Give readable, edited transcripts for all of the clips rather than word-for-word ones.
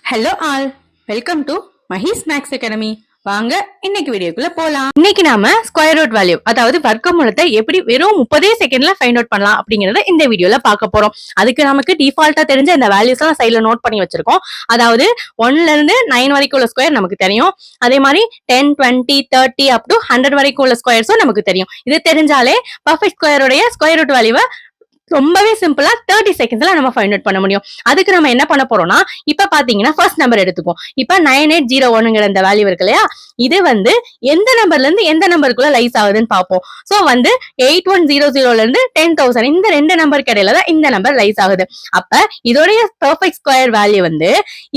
Hello all, welcome to Mahi's maths academy. வாங்க இன்னைக்கு வீடியோக்குள்ள போலாம். இன்னைக்கு நாம ஸ்கொயர் ரூட் வேல்யூ, அதாவது வர்க்கமூலத்தை எப்படி வெறும் 30 செகண்ட்ல ஃபைண்ட் அவுட் பண்ணலாம் அப்படிங்கறத இந்த வீடியோல பார்க்க போறோம். அதுக்கு நமக்கு டிஃபால்ட்டா தெரிஞ்ச இந்த வேல்யூஸ் எல்லாம் சைட்ல நோட் பண்ணி வச்சிருக்கோம். அதாவது 1ல இருந்து 9 வரைக்கும் உள்ள ஸ்கொயர் நமக்கு தெரியும். அதே மாதிரி 10, 20, 30 அப் டு 100 வரைக்கும் உள்ள ஸ்கொயர்ஸும் நமக்கு தெரியும். இது தெரிஞ்சாலே பர்ஃபெக்ட் ஸ்கொயரோடைய ஸ்கொயர் ரூட் வேல்யூவை ரொம்பவே சிம்பிளா 30 செகண்ட்ஸ்ல நம்ம ஃபைண்ட் அவுட் பண்ண முடியும். அதுக்கு நம்ம என்ன பண்ண போறோம்னா, இப்ப பாத்தீங்கன்னா ஃபர்ஸ்ட் நம்பர் எடுத்துப்போம். இப்ப 9801ங்கிற இந்த வேல்யூ இருக்கு இல்லையா, இது எந்த நம்பர்ல இருந்து எந்த நம்பருக்குள்ள லைஸ் ஆகுதுன்னு பாப்போம். சோ 8100ல இருந்து 10,000 இந்த ரெண்டு நம்பருக்கு இடையில தான் இந்த நம்பர் லைஸ் ஆகுது. அப்ப இதோடைய பெர்ஃபெக்ட் ஸ்கொயர் வேல்யூ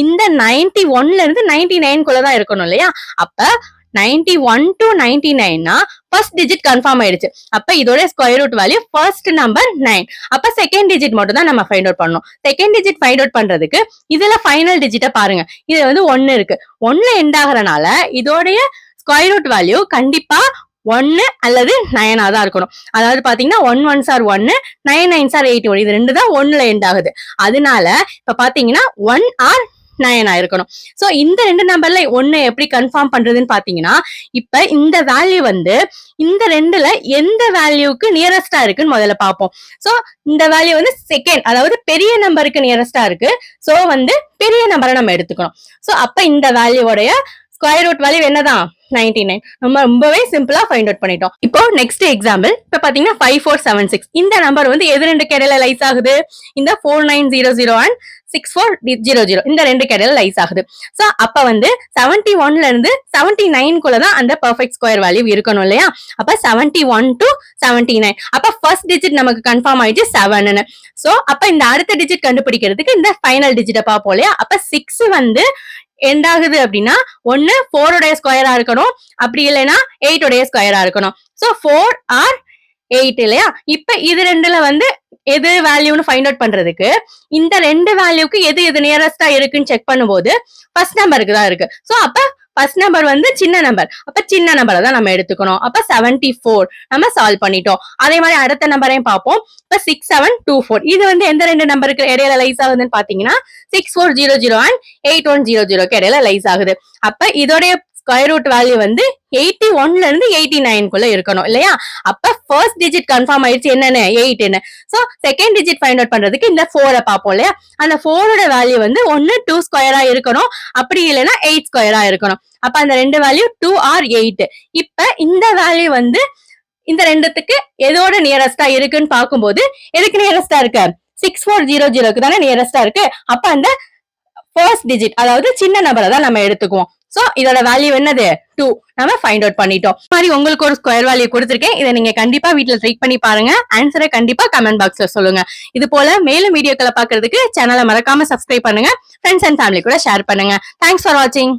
இந்த 91ல இருந்து 99 தான் இருக்கணும் இல்லையா. அப்ப 91 to 99 ஃபர்ஸ்ட் டிஜிட் கன்ஃபார்ம் ஆயிடுச்சு. அப்ப இதோட square root value first number 9. அப்ப செகண்ட் டிஜிட் மட்டும் தான் நம்ம ஃபைண்ட் அவுட் பண்ணணும். செகண்ட் டிஜிட் ஃபைண்ட் அவுட் பண்றதுக்கு இதுல ஃபைனல் டிஜிட்டை பாருங்க. இது 1 இருக்கு. 1ல எண்ட் ஆகுறனால இதோடைய ஸ்கொயர் ரூட் வேல்யூ கண்டிப்பா 1 அல்லது 9 தான் இருக்கணும். அதாவது பாத்தீங்கன்னா 1 1s are 1, 9 9s are 81. இது ரெண்டு தான் 1ல எண்ட் ஆகுது. அதனால இப்ப பாத்தீங்கன்னா 1 or 9 இருக்கணும். சோ இந்த ரெண்டு நம்பர்ல 1 எப்படி கன்ஃபார்ம் பண்றதுன்னு பாத்தீங்கன்னா, இப்ப இந்த வேல்யூ இந்த ரெண்டுல எந்த வேல்யூக்கு நியரஸ்டா இருக்குன்னு முதல்ல பாப்போம். சோ இந்த வேல்யூ செகண்ட், அதாவது பெரிய நம்பருக்கு நியரஸ்டா இருக்கு. சோ பெரிய நம்பரை நம்ம எடுத்துக்கணும். சோ அப்ப இந்த வேல்யூவோடைய ஸ்கொயர் ரூட் வேல்யூ என்னதான் 99. நம்ம ரொம்பவே சிம்பிளா ஃபைண்ட் அவுட் பண்ணிட்டோம். இப்போ நெக்ஸ்ட் எக்ஸாம்பிள், இப்ப பாத்தீங்கன்னா 5476 இந்த நம்பர் எது ரெண்டு இடையில லைஸ் ஆகுது? இந்த 4900 and 6400 இந்த ரெண்டு இடையில லைஸ் ஆகுது. சோ அப்ப 71ல இருந்து 79 தான் அந்த பெர்ஃபெக்ட் ஸ்கொயர் வேல்யூ இருக்கணும் இல்லையா. அப்ப 71 to 79. அப்ப ஃபர்ஸ்ட் டிஜிட் நமக்கு கன்ஃபார்ம் ஆயிடுச்சு 7ன்னு. சோ அப்ப இந்த அடுத்த டிஜிட் கண்டுபிடிக்கிறதுக்கு இந்த ஃபைனல் டிஜிட்டை பார்ப்போம் இல்லையா. அப்ப 6 எண்ட் ஆகுது அப்படின்னா 1 4 உடைய ஸ்கொயரா இருக்கணும், அப்படி இல்லைன்னா 8 உடைய ஸ்கொயரா இருக்கணும். சோ 4 or 8 இல்லையா. இப்ப இது ரெண்டுல எது வேல்யூன்னு ஃபைண்ட் அவுட் பண்றதுக்கு இந்த ரெண்டு வேல்யூக்கு எது நியரஸ்டா இருக்குன்னு செக் பண்ணும்போது ஃபர்ஸ்ட் நம்பருக்கு தான் இருக்கு. சோ அப்ப ஃபர்ஸ்ட் நம்பர் சின்ன நம்பர், அப்ப சின்ன நம்பரை தான் நம்ம எடுத்துக்கணும். அப்ப 74 நம்ம சால்வ் பண்ணிட்டோம். அதே மாதிரி அடுத்த நம்பரையும் பார்ப்போம். இப்ப 6724 இது எந்த ரெண்டு நம்பருக்கு இடையில லைஸ் ஆகுதுன்னு பாத்தீங்கன்னா 6400 and 8100 இடையில லைஸ் ஆகுது. அப்ப இதோடைய ஸ்கொயர் ரூட் வேல்யூ 81ல இருந்து 89 இருக்கணும் இல்லையா. அப்ப ஃபர்ஸ்ட் டிஜிட் கன்ஃபார்ம் ஆயிடுச்சு என்னன்னு 8ன்னு. So second digit find out பண்றதுக்கு இந்த 4 பார்ப்போம் இல்லையா. அந்த 4ஓட வேல்யூ 1 2 ஸ்கொயரா இருக்கணும், அப்படி இல்லைன்னா 8 ஸ்கொயரா இருக்கணும். அப்ப அந்த ரெண்டு வேல்யூ 2 or 8. இப்ப இந்த வேல்யூ இந்த ரெண்டுத்துக்கு எதோட நியரஸ்டா இருக்குன்னு பார்க்கும்போது எதுக்கு நியரஸ்டா இருக்கு? 6400க்கு தானே நியரஸ்டா இருக்கு. அப்ப அந்த ஃபர்ஸ்ட் டிஜிட், அதாவது சின்ன நம்பரை தான் நம்ம எடுத்துக்குவோம். சோ இதோட வேல்யூ 2 நம்ம ஃபைண்ட் அவுட் பண்ணிட்டோம். மாதிரி உங்களுக்கு ஒரு ஸ்கொயர் வேல்யூ கொடுத்திருக்கேன். இதை நீங்க கண்டிப்பா வீட்ல ட்ரை பண்ணி பாருங்க. ஆன்சரை கண்டிப்பா கமெண்ட் பாக்ஸ்ல சொல்லுங்க. இது போல மேலும் வீடியோக்களை பாக்குறதுக்கு சேனலை மறக்காம சப்ஸ்கிரைப் பண்ணுங்க. ஃப்ரெண்ட்ஸ் அண்ட் ஃபேமிலி கூட ஷேர் பண்ணுங்க. தேங்க்ஸ் ஃபார் வாட்சிங்.